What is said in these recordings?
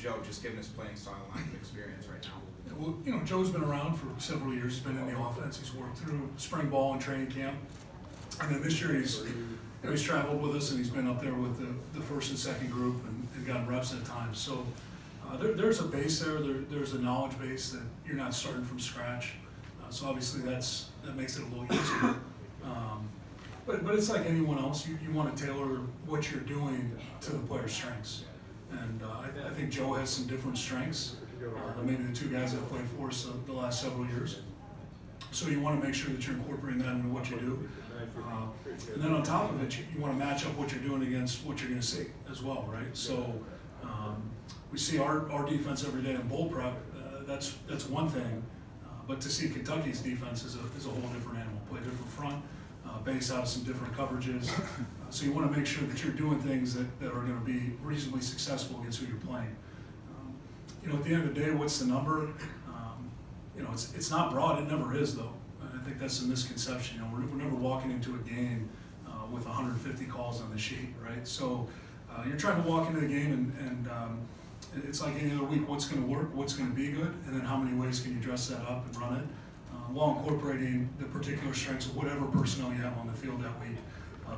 Joe, just given his playing style and lack of experience right now? Well, you know, Joe's been around for several years. He's been in the offense. He's worked through spring ball and training camp. And then this year he's traveled with us and he's been up there with the first and second group and gotten reps at times. So there's a base there. There's a knowledge base that you're not starting from scratch. So obviously that makes it a little easier. But it's like anyone else. You want to tailor what you're doing to the player's strengths. And I think Joe has some different strengths than maybe the two guys that have played for us the last several years. So you want to make sure that you're incorporating that into what you do. And then on top of it, you want to match up what you're doing against what you're going to see as well, right? So we see our defense every day in bowl prep. That's one thing. But to see Kentucky's defense is a whole different animal. Play different front, base out of some different coverages. So you want to make sure that you're doing things that are going to be reasonably successful against who you're playing. You know, at the end of the day, what's the number? You know, it's not broad. It never is, though. I think that's a misconception. You know, we're never walking into a game with 150 calls on the sheet, right? So you're trying to walk into the game and it's like any other week. What's going to work? What's going to be good? And then how many ways can you dress that up and run it while incorporating the particular strengths of whatever personnel you have on the field that week,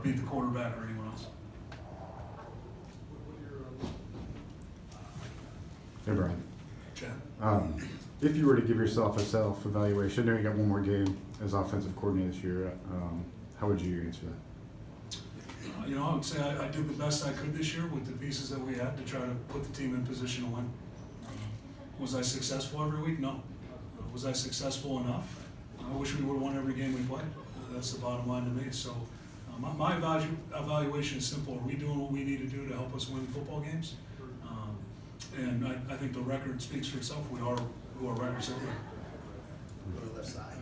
be it the quarterback or anyone else. Hey, Brian. Chad. If you were to give yourself a self-evaluation, knowing you got one more game as offensive coordinator this year, how would you answer that? You know, I would say I did the best I could this year with the pieces that we had to try to put the team in position to win. Was I successful every week? No. Was I successful enough? I wish we would have won every game we played. That's the bottom line to me. So my evaluation is simple. Are we doing what we need to do to help us win football games? And I think the record speaks for itself. We are who our record said we are. Go to the left side.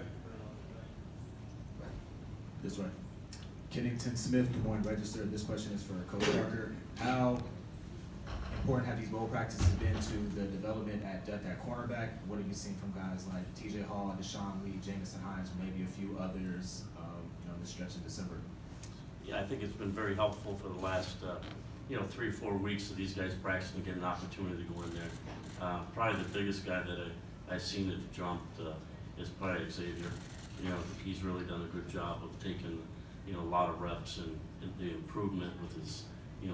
This way. Kennington Smith, Des Moines Register. This question is for Coach Parker. How important have these bowl practices been to the development at depth at cornerback? What have you seen from guys like TJ Hall, Deshaun Lee, Jamison Hines, or maybe a few others, in the stretch of December? Yeah, I think it's been very helpful for the last, 3 or 4 weeks of these guys practicing to get an opportunity to go in there. Probably the biggest guy that I've seen that jumped is probably Xavier. You know, he's really done a good job of taking, a lot of reps and the improvement with his,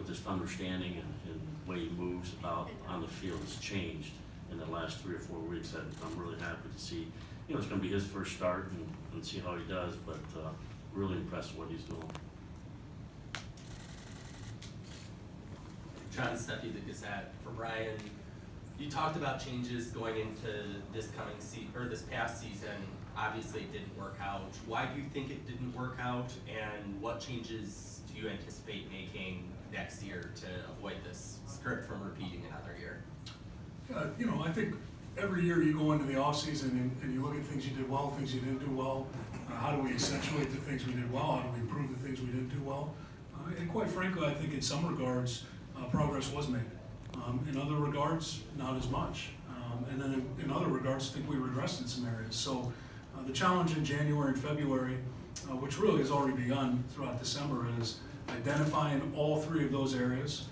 just understanding and the way he moves about on the field has changed in the last 3 or 4 weeks. I'm really happy to see, it's going to be his first start and see how he does, but really impressed with what he's doing. John Steffi, the Gazette. For Brian, you talked about changes going into this coming this past season. Obviously, it didn't work out. Why do you think it didn't work out, and what changes do you anticipate making next year to avoid this script from repeating another year? I think every year you go into the offseason and you look at things you did well, things you didn't do well. How do we accentuate the things we did well? How do we improve the things we didn't do well? And quite frankly, I think in some regards, progress was made. In other regards, not as much. And then in other regards, I think we regressed in some areas. So the challenge in January and February, which really has already begun throughout December, is identifying all 3 of those areas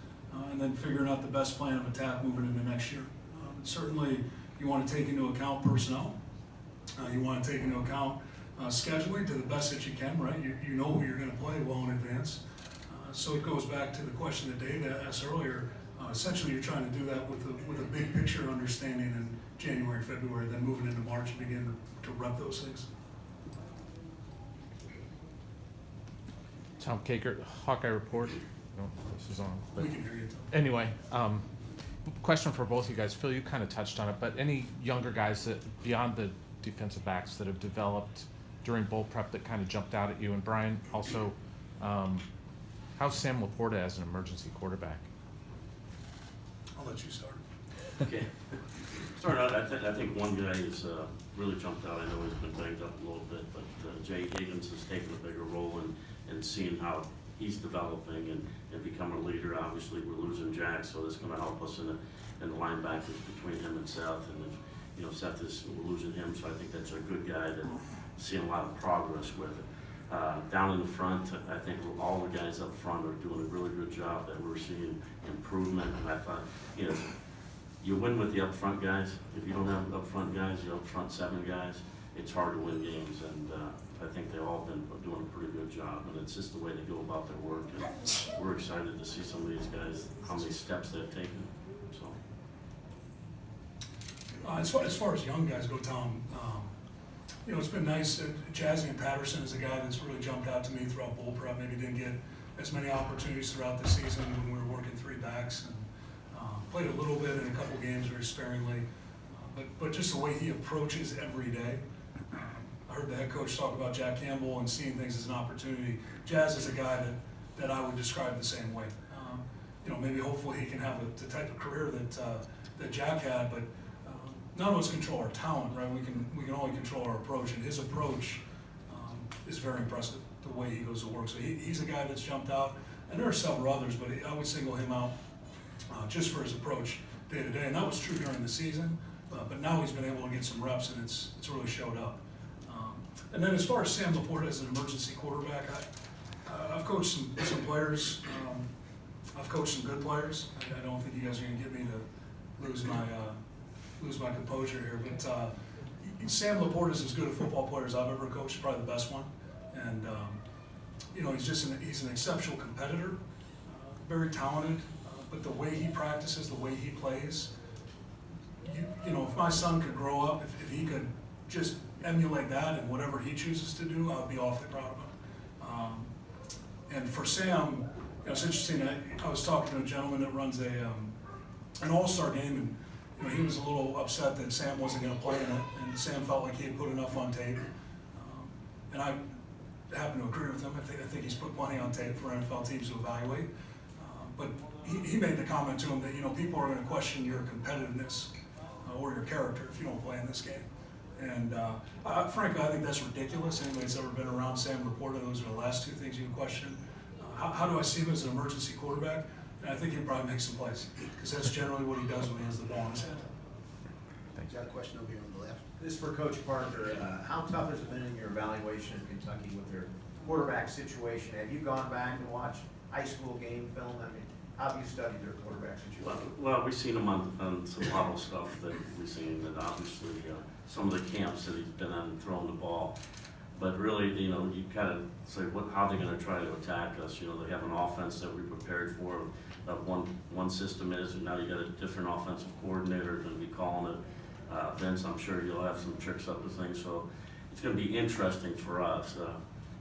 and then figuring out the best plan of attack moving into next year. Certainly, you want to take into account personnel. You want to take into account scheduling to the best that you can, right? You know who you're going to play well in advance. So it goes back to the question that Dave asked earlier. Essentially, you're trying to do that with a big picture understanding in January, February, then moving into March and begin to rep those things. Tom Kakert, Hawkeye Report. No, this is on. We can hear you, Tom. Anyway, question for both of you guys. Phil, you kind of touched on it, but any younger guys that beyond the defensive backs that have developed during bowl prep that kind of jumped out at you? And Brian, also, how's Sam LaPorta as an emergency quarterback? I'll let you start. Okay. Start out, I think one guy has really jumped out. I know he's been banged up a little bit, but Jay Higgins has taken a bigger role in seeing how he's developing and become a leader. Obviously, we're losing Jack, so that's going to help us in the linebackers between him and Seth. And if Seth we're losing him, so I think that's a good guy that seeing a lot of progress with it. Down in the front, I think all the guys up front are doing a really good job. That we're seeing improvement, and I thought, you win with the upfront guys. If you don't have upfront guys, you upfront 7 guys, it's hard to win games, and I think they've all been doing a pretty good job, and it's just the way they go about their work, and we're excited to see some of these guys, how many steps they've taken, so. As far as young guys go, Tom, you know, it's been nice. Jazzy Patterson is a guy that's really jumped out to me throughout bowl prep. Maybe didn't get as many opportunities throughout the season when we were working 3 backs, and played a little bit in a couple games very sparingly. But just the way he approaches every day. I heard the head coach talk about Jack Campbell and seeing things as an opportunity. Jazz is a guy that I would describe the same way. You know, maybe hopefully he can have the type of career that Jack had, but none of us control our talent, right? We can only control our approach, and his approach is very impressive, the way he goes to work. So he's a guy that's jumped out, and there are several others, but I would single him out just for his approach day to day, and that was true during the season. But now he's been able to get some reps, and it's really showed up. And then as far as Sam LaPorta as an emergency quarterback, I've coached some players. I've coached some good players. I don't think you guys are going to get me to lose my composure here. But Sam LaPorta is as good a football player as I've ever coached, probably the best one. And you know, he's an exceptional competitor, very talented. But the way he practices, the way he plays, you know, if my son could grow up, if he could just emulate that and whatever he chooses to do, I would be awfully proud of him. And for Sam, you know, it's interesting. I was talking to a gentleman that runs an all-star game, and you know, he was a little upset that Sam wasn't going to play in it, and Sam felt like he had put enough on tape. And I happen to agree with him. I think he's put plenty on tape for NFL teams to evaluate. But he made the comment to him that, you know, people are going to question your competitiveness or your character if you don't play in this game. And frankly, I think that's ridiculous. Anybody that's ever been around Sam LaPorta, those are the last 2 things you would question. How do I see him as an emergency quarterback? And I think he'll probably make some plays, because that's generally what he does when he has the ball in his hand. Got a question over here on the left. This is for Coach Parker. How tough has it been in your evaluation of Kentucky with their quarterback situation? Have you gone back and watched high school game film? I mean, how have you studied their quarterback situation? Well, we've seen him on some model stuff that we've seen, that obviously some of the camps that he's been on throwing the ball. But really, you know, you kind of say, how are they going to try to attack us? You know, they have an offense that we prepared for. One system is, and now you got a different offensive coordinator going to be calling it. Vince, I'm sure you'll have some tricks up to things. So it's going to be interesting for us.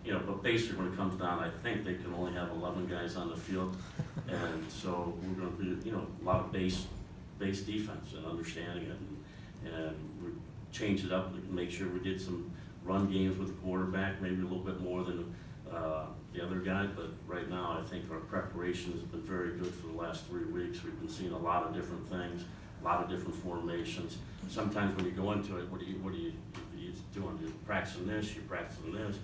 You know, but basically when it comes down, I think they can only have 11 guys on the field. And so we're going to be, you know, a lot of base defense and understanding it. And we changed it up to make sure we did some run games with the quarterback, maybe a little bit more than the other guy. But right now, I think our preparation has been very good for the last 3 weeks. We've been seeing a lot of different things, a lot of different formations. Sometimes when you go into it, what are you doing? You're practicing this, you're practicing this.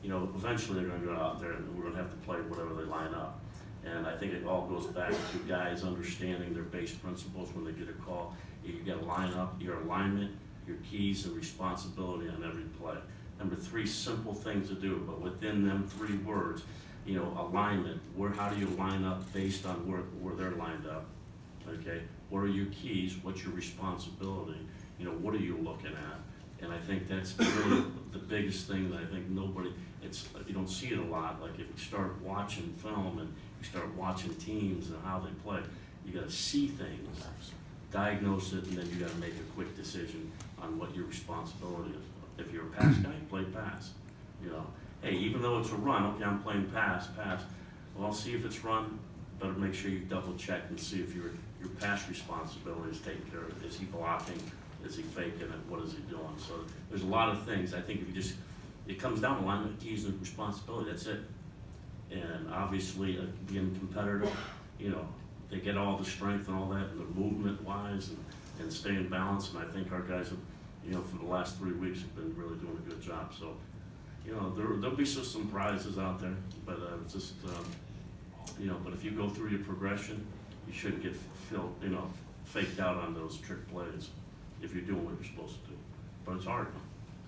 You know, eventually they're going to go out there and we're going to have to play whatever they line up. And I think it all goes back to guys understanding their base principles when they get a call. You got to line up your alignment, your keys, and responsibility on every play. Number 3, simple things to do, but within them 3 words, you know, alignment. How do you line up based on where they're lined up? Okay, what are your keys? What's your responsibility? You know, what are you looking at? And I think that's really the biggest thing that I think you don't see it a lot. Like if you start watching film and you start watching teams and how they play, you got to see things, diagnose it, and then you got to make a quick decision on what your responsibility is. If you're a pass guy, play pass. You know, hey, even though it's a run, okay, I'm playing pass. Well, I'll see if it's run. Better make sure you double check and see if your pass responsibility is taken care of. Is he blocking? Is he faking it? What is he doing? So there's a lot of things. I think if you it comes down to alignment, keys, and responsibility. That's it. And obviously, being competitive, you know, they get all the strength and all that, and the movement-wise, and staying balanced. And I think our guys have, you know, for the last 3 weeks have been really doing a good job. So, you know, there'll be some surprises out there, but it's just, you know, but if you go through your progression, you shouldn't get faked out on those trick plays if you're doing what you're supposed to do. But it's hard,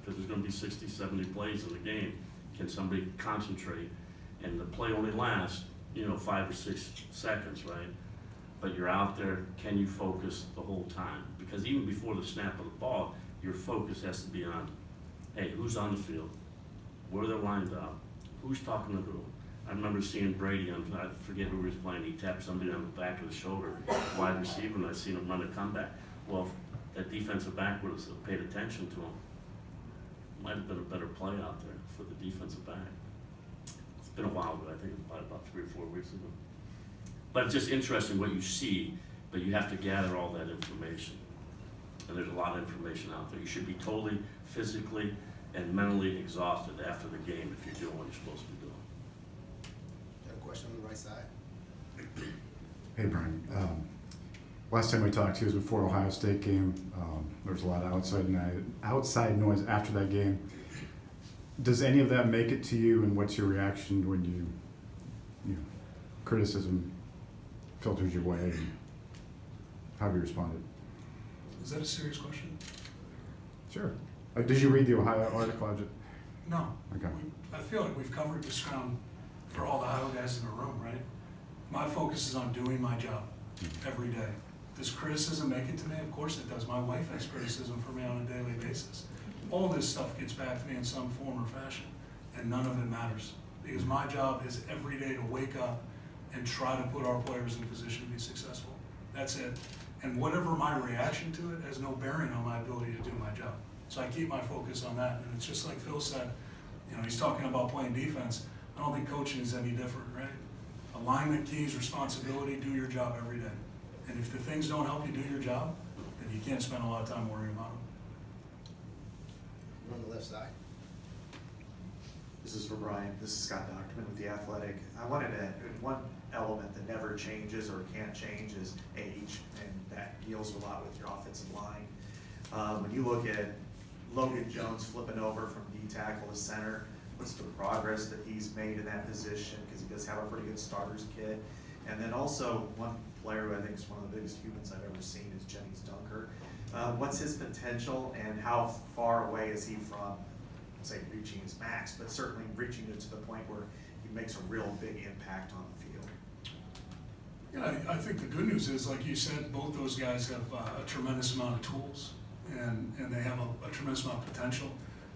because there's going to be 60, 70 plays in the game. Can somebody concentrate? And the play only lasts, you know, 5 or 6 seconds, right? but you're out there, can you focus the whole time? Because even before the snap of the ball, your focus has to be on, hey, who's on the field? Where they're lined up? Who's talking to who? I remember seeing Brady on, I forget who he was playing, he tapped somebody on the back of the shoulder, wide receiver, and I seen him run a comeback. Well, if that defensive back would have paid attention to him, might have been a better play out there for the defensive back. It's been a while, but I think it was probably about 3 or 4 weeks ago. But it's just interesting what you see, but you have to gather all that information. And there's a lot of information out there. You should be totally physically and mentally exhausted after the game if you're doing what you're supposed to be doing. Got a question on the right side? Hey, Brian. Last time we talked, he was before Ohio State game. There was a lot of outside noise after that game. Does any of that make it to you, and what's your reaction when you know, criticism filters your way, and how have you responded? Is that a serious question? Sure. Did you read the Ohio article? No. Okay. I feel like we've covered this ground for all the Iowa guys in the room, right? My focus is on doing my job every day. Does criticism make it to me? Of course it does. My wife has criticism for me on a daily basis. All this stuff gets back to me in some form or fashion, and none of it matters. Because my job is every day to wake up and try to put our players in a position to be successful. That's it. And whatever my reaction to it has no bearing on my ability to do my job. So I keep my focus on that. And it's just like Phil said, you know, he's talking about playing defense. I don't think coaching is any different, right? Alignment, keys, responsibility, do your job every day. And if the things don't help you do your job, then you can't spend a lot of time worrying about them. You're on the left side. This is for Brian. This is Scott Docterman with The Athletic. I wanted to add one element that never changes or can't change is age, and that deals a lot with your offensive line. When you look at Logan Jones flipping over from D tackle to center, what's the progress that he's made in that position? Because he does have a pretty good starters kit. And then also one player who I think is one of the biggest humans I've ever seen is Jennings Dunker. What's his potential, and how far away is he from, say, reaching his max, but certainly reaching it to the point where he makes a real big impact on the field? Yeah, I think the good news is, like you said, both those guys have a tremendous amount of tools, and they have a tremendous amount of potential.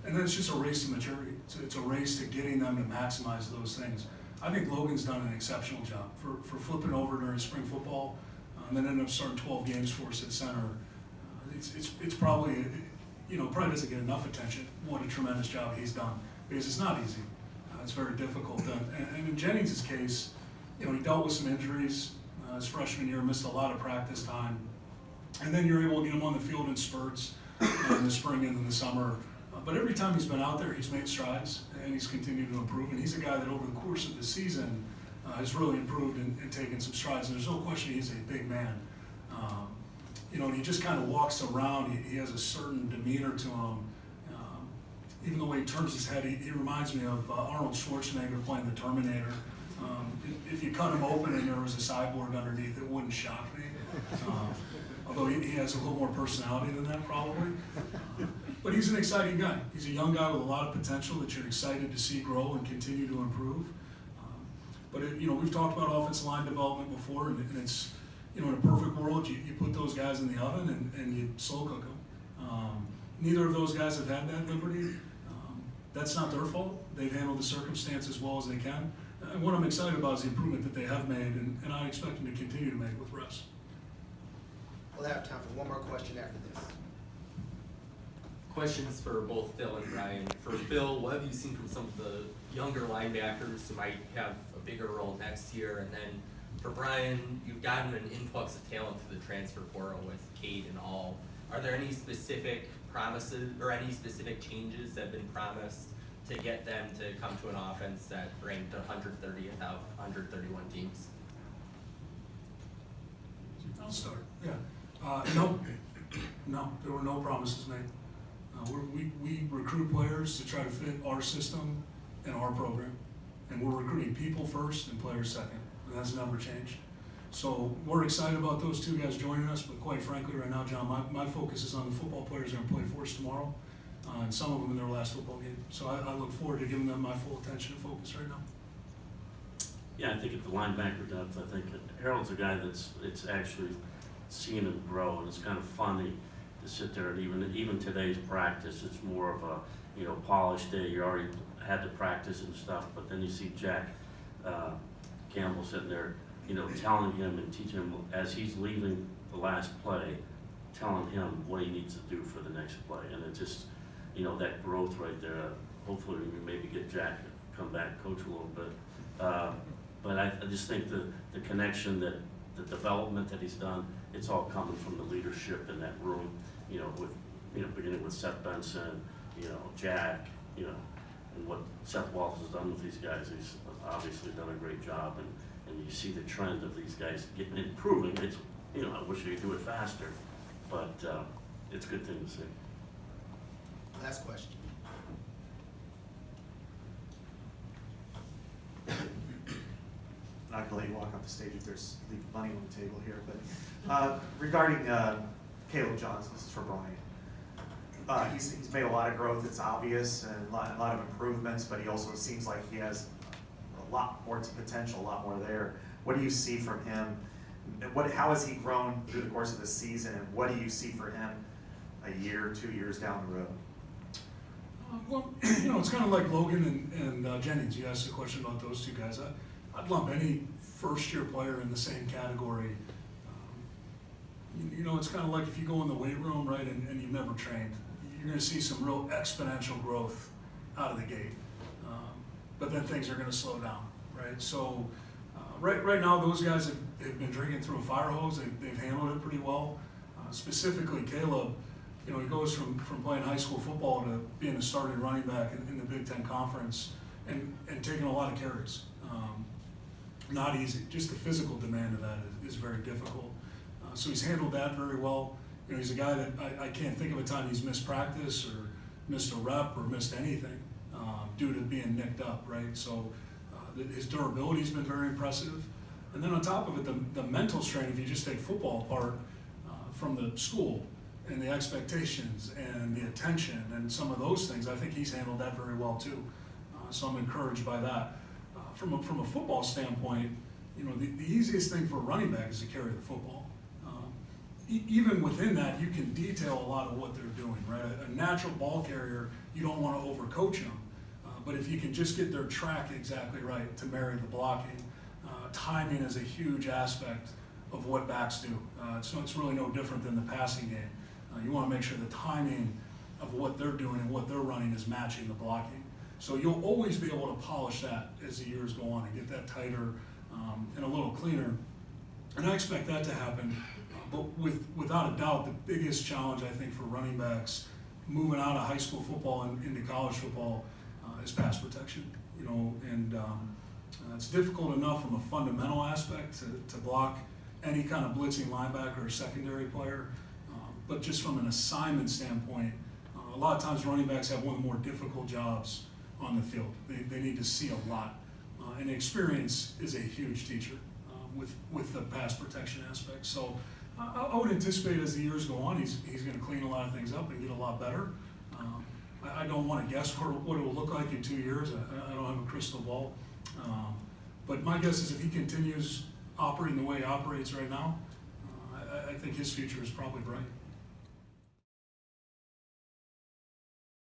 And then it's just a race to maturity. It's a race to getting them to maximize those things. I think Logan's done an exceptional job for flipping over during spring football, and then ended up starting 12 games for us at center. It's probably, you know, probably doesn't get enough attention. What a tremendous job he's done, because it's not easy. It's very difficult. And in Jennings' case, you know, he dealt with some injuries his freshman year, missed a lot of practice time, and then you're able to get him on the field in spurts in the spring and in the summer. But every time he's been out there, he's made strides, and he's continued to improve. And he's a guy that over the course of the season has really improved and taken some strides. And there's no question he's a big man. You know, and he just kind of walks around. He has a certain demeanor to him. Even the way he turns his head, he reminds me of Arnold Schwarzenegger playing the Terminator. If you cut him open and there was a cyborg underneath, it wouldn't shock me. Although he has a little more personality than that, probably. But he's an exciting guy. He's a young guy with a lot of potential that you're excited to see grow and continue to improve. You know, we've talked about offensive line development before, and it's, you know, in a perfect world, you put those guys in the oven and you slow cook them. Neither of those guys have had that liberty. That's not their fault. They've handled the circumstance as well as they can. And what I'm excited about is the improvement that they have made, and I expect them to continue to make with reps. We'll have time for one more question after this. Questions for both Phil and Brian. For Phil, what have you seen from some of the younger linebackers who might have a bigger role next year? And then for Brian, you've gotten an influx of talent through the transfer portal with Cade and all. Are there any specific promises or any specific changes that have been promised to get them to come to an offense that ranked 130th out of 131 teams? I'll start. Yeah. No, there were no promises made. We recruit players to try to fit our system and our program. And we're recruiting people first and players second. And that's never changed. So we're excited about those two guys joining us, but quite frankly right now, John, my focus is on the football players that are going to play for us tomorrow, and some of them in their last football game. So I look forward to giving them my full attention and focus right now. Yeah, I think at the linebacker depth, I think Harold's a guy it's actually seeing him grow, and it's kind of funny to sit there and even today's practice, it's more of a, you know, polished day. You already had to practice and stuff, but then you see Jack Campbell sitting there, you know, telling him and teaching him as he's leaving the last play, telling him what he needs to do for the next play, and it just, you know, that growth right there. Hopefully, we maybe get Jack to come back, coach a little bit. But I just think the connection, that the development that he's done, it's all coming from the leadership in that room. You know, with, you know, beginning with Seth Benson, you know, Jack, you know, and what Seth Waltz has done with these guys. He's obviously done a great job, and you see the trend of these guys getting improving. It's, you know, I wish they could do it faster, but it's a good thing to see. Last question. Not gonna let you walk off the stage if there's leave money on the table here, but regarding Kaleb Johnson, this is for Brian. He's made a lot of growth, it's obvious, and a lot of improvements, but he also seems like he has a lot more potential, a lot more there. What do you see from him? How has he grown through the course of the season, and what do you see for him a year, 2 years down the road? Well, you know, it's kind of like Logan and Jennings. You asked a question about those two guys. I'd lump any first-year player in the same category. You know, it's kind of like if you go in the weight room, right, and you've never trained, you're going to see some real exponential growth out of the gate. But then things are going to slow down, right? So right now, those guys have been drinking through a fire hose. They've handled it pretty well. Specifically, Kaleb, you know, he goes from playing high school football to being a starting running back in the Big Ten Conference and taking a lot of carries. Not easy. Just the physical demand of that is very difficult. So he's handled that very well. You know, he's a guy that I can't think of a time he's missed practice or missed a rep or missed anything due to being nicked up, right? So his durability's been very impressive. And then on top of it, the mental strain, if you just take football apart from the school and the expectations and the attention and some of those things, I think he's handled that very well too. So I'm encouraged by that. From a football standpoint, you know, the easiest thing for a running back is to carry the football. Even within that, you can detail a lot of what they're doing, right? A natural ball carrier, you don't want to overcoach them, but if you can just get their track exactly right to marry the blocking, timing is a huge aspect of what backs do. So it's really no different than the passing game. You want to make sure the timing of what they're doing and what they're running is matching the blocking. So you'll always be able to polish that as the years go on and get that tighter and a little cleaner. And I expect that to happen. But without a doubt, the biggest challenge I think for running backs moving out of high school football and into college football is pass protection. You know, and it's difficult enough from a fundamental aspect to block any kind of blitzing linebacker or secondary player. But just from an assignment standpoint, a lot of times running backs have one of the more difficult jobs on the field. They need to see a lot. And experience is a huge teacher with the pass protection aspect. So I would anticipate as the years go on, he's going to clean a lot of things up and get a lot better. I don't want to guess what it will look like in 2 years. I don't have a crystal ball. But my guess is if he continues operating the way he operates right now, I think his future is probably bright.